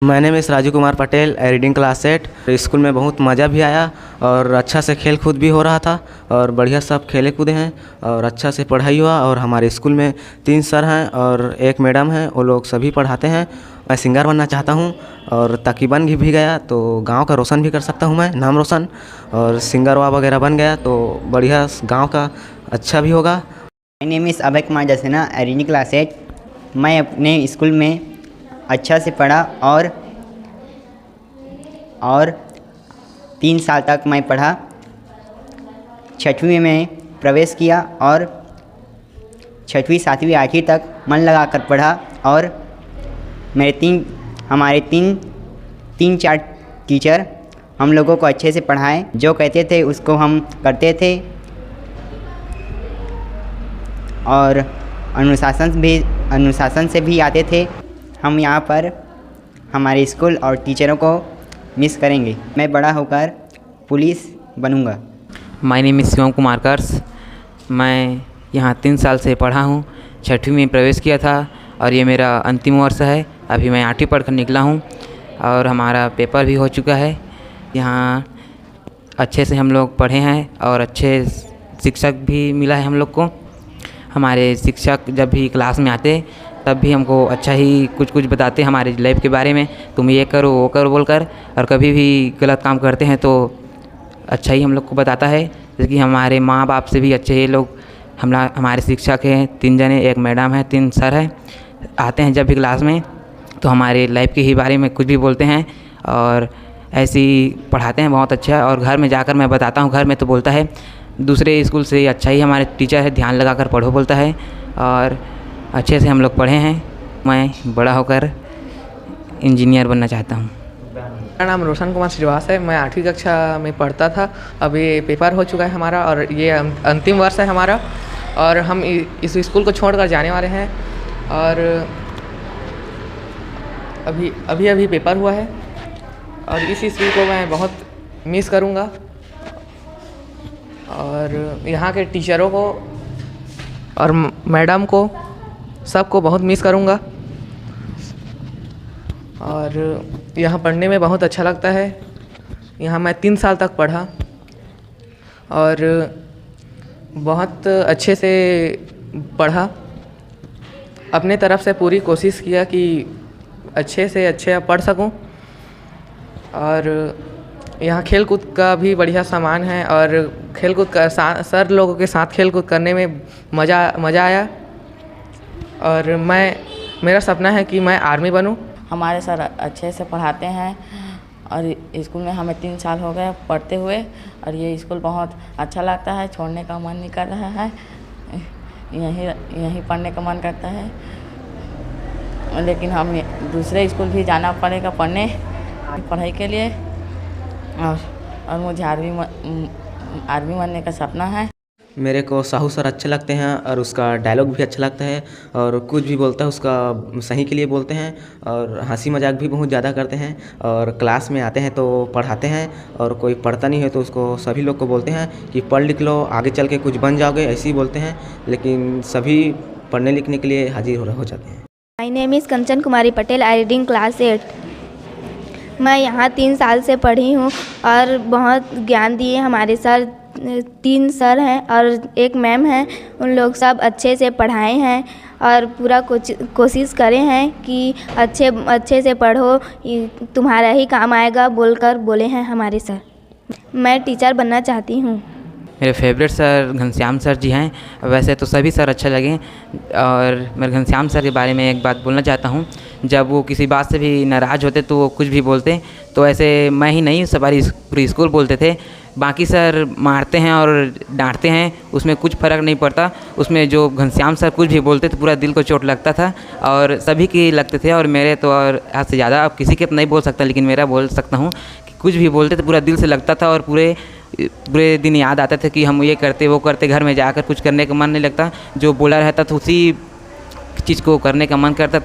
मैंने miss Raju Kumar Patel reading class 8 school में बहुत मज़ा भी आया और अच्छा से खेल कूद भी हो रहा था और बढ़िया सब खेले कूदे हैं और अच्छा से पढ़ाई हुआ। और हमारे स्कूल में 3 सर हैं और 1 मैडम हैं, वो लोग सभी पढ़ाते हैं। मैं सिंगर बनना चाहता हूँ और ताकि बन भी गया तो गांव का रोशन भी कर सकता हूँ, मैं नाम रोशन, और सिंगर वगैरह बन गया तो बढ़िया गाँव का अच्छा भी होगा। My name is Abhay Kumar Jasena, reading class 8। मैं अपने स्कूल में अच्छा से पढ़ा और 3 साल तक मैं पढ़ा। 6वीं में प्रवेश किया और 6वीं 7वीं 8वीं तक मन लगाकर पढ़ा और हमारे तीन चार टीचर हम लोगों को अच्छे से पढ़ाएं। जो कहते थे उसको हम करते थे और अनुशासन से भी आते थे। हम यहाँ पर हमारे स्कूल और टीचरों को मिस करेंगे। मैं बड़ा होकर पुलिस बनूँगा। My name is Shivam Kumar कर्स। मैं यहाँ 3 साल से पढ़ा हूँ। 6वीं में प्रवेश किया था और ये मेरा अंतिम वर्ष है। अभी मैं 8वीं पढ़ कर निकला हूँ और हमारा पेपर भी हो चुका है। यहाँ अच्छे से हम लोग पढ़े हैं और अच्छे शिक्षक भी मिला है हम लोग को। हमारे शिक्षक जब भी क्लास में आते तब भी हमको अच्छा ही कुछ बताते हमारे लाइफ के बारे में, तुम ये करो वो करो बोलकर। और कभी भी गलत काम करते हैं तो अच्छा ही हम लोग को बताता है। जैसे कि हमारे माँ बाप से भी अच्छे ये लोग हमारे शिक्षक हैं। 3 जने, 1 मैडम है, 3 सर हैं। आते हैं जब भी क्लास में तो हमारे लाइफ के ही बारे में कुछ भी बोलते हैं और ऐसे ही पढ़ाते हैं बहुत अच्छा। और घर में जाकर मैं बताता हूँ, घर में तो बोलता है दूसरे स्कूल से अच्छा ही हमारे टीचर है, ध्यान लगाकर पढ़ो बोलता है। और अच्छे से हम लोग पढ़े हैं। मैं बड़ा होकर इंजीनियर बनना चाहता हूँ। मेरा नाम रोशन कुमार श्रीवास है। मैं 8वीं कक्षा में पढ़ता था। अभी पेपर हो चुका है हमारा और ये अंतिम वर्ष है हमारा और हम इस स्कूल को छोड़कर जाने वाले हैं। और अभी पेपर हुआ है और इस स्कूल को मैं बहुत मिस करूँगा और यहाँ के टीचरों को और मैडम को सबको बहुत मिस करूँगा। और यहाँ पढ़ने में बहुत अच्छा लगता है। यहाँ मैं 3 साल तक पढ़ा और बहुत अच्छे से पढ़ा। अपने तरफ से पूरी कोशिश किया कि अच्छे से अच्छे पढ़ सकूं। और यहाँ खेल कूद का भी बढ़िया सामान है और खेल कूद का सर लोगों के साथ खेल कूद करने में मज़ा आया। और मेरा सपना है कि मैं आर्मी बनूं। हमारे सर अच्छे से पढ़ाते हैं और स्कूल में हमें 3 साल हो गए पढ़ते हुए और ये स्कूल बहुत अच्छा लगता है। छोड़ने का मन नहीं कर रहा है, यहीं पढ़ने का मन करता है। लेकिन हम दूसरे स्कूल भी जाना पड़ेगा पढ़ाई के लिए। और मुझे आर्मी बनने का सपना है। मेरे को साहू सर अच्छे लगते हैं और उसका डायलॉग भी अच्छा लगता है और कुछ भी बोलता है उसका सही के लिए बोलते हैं और हंसी मजाक भी बहुत ज़्यादा करते हैं। और क्लास में आते हैं तो पढ़ाते हैं और कोई पढ़ता नहीं है तो उसको सभी लोग को बोलते हैं कि पढ़ लिख लो, आगे चल के कुछ बन जाओगे, ऐसे ही बोलते हैं। लेकिन सभी पढ़ने लिखने के लिए हाजिर हो जाते हैं। My name is Kanchan Kumari Patel, reading class 8। मैं यहाँ 3 साल से पढ़ी हूँ और बहुत ज्ञान दिए हमारे सर। 3 सर हैं और 1 मैम हैं। उन लोग सब अच्छे से पढ़ाए हैं और पूरा कोशिश करे हैं कि अच्छे से पढ़ो, तुम्हारा ही काम आएगा बोलकर बोले हैं हमारे सर। मैं टीचर बनना चाहती हूँ। मेरे फेवरेट सर घनश्याम सर जी हैं। वैसे तो सभी सर अच्छे लगे और मैं घनश्याम सर के बारे में एक बात बोलना चाहता हूँ। जब वो किसी बात से भी नाराज़ होते तो वो कुछ भी बोलते तो ऐसे मैं ही नहीं पूरी स्कूल बोलते थे। बाकी सर मारते हैं और डांटते हैं, उसमें कुछ फ़र्क नहीं पड़ता। उसमें जो घनश्याम सर कुछ भी बोलते तो पूरा दिल को चोट लगता था और सभी की लगते थे। और मेरे तो और हद से ज़्यादा, अब किसी के तो नहीं बोल सकता लेकिन मेरा बोल सकता हूँ कि कुछ भी बोलते तो पूरा दिल से लगता था और पूरे दिन याद आते थे कि हम ये करते वो करते। घर में जाकर कुछ करने का मन नहीं लगता, जो बोला रहता था उसी चीज़ को करने का मन करता था।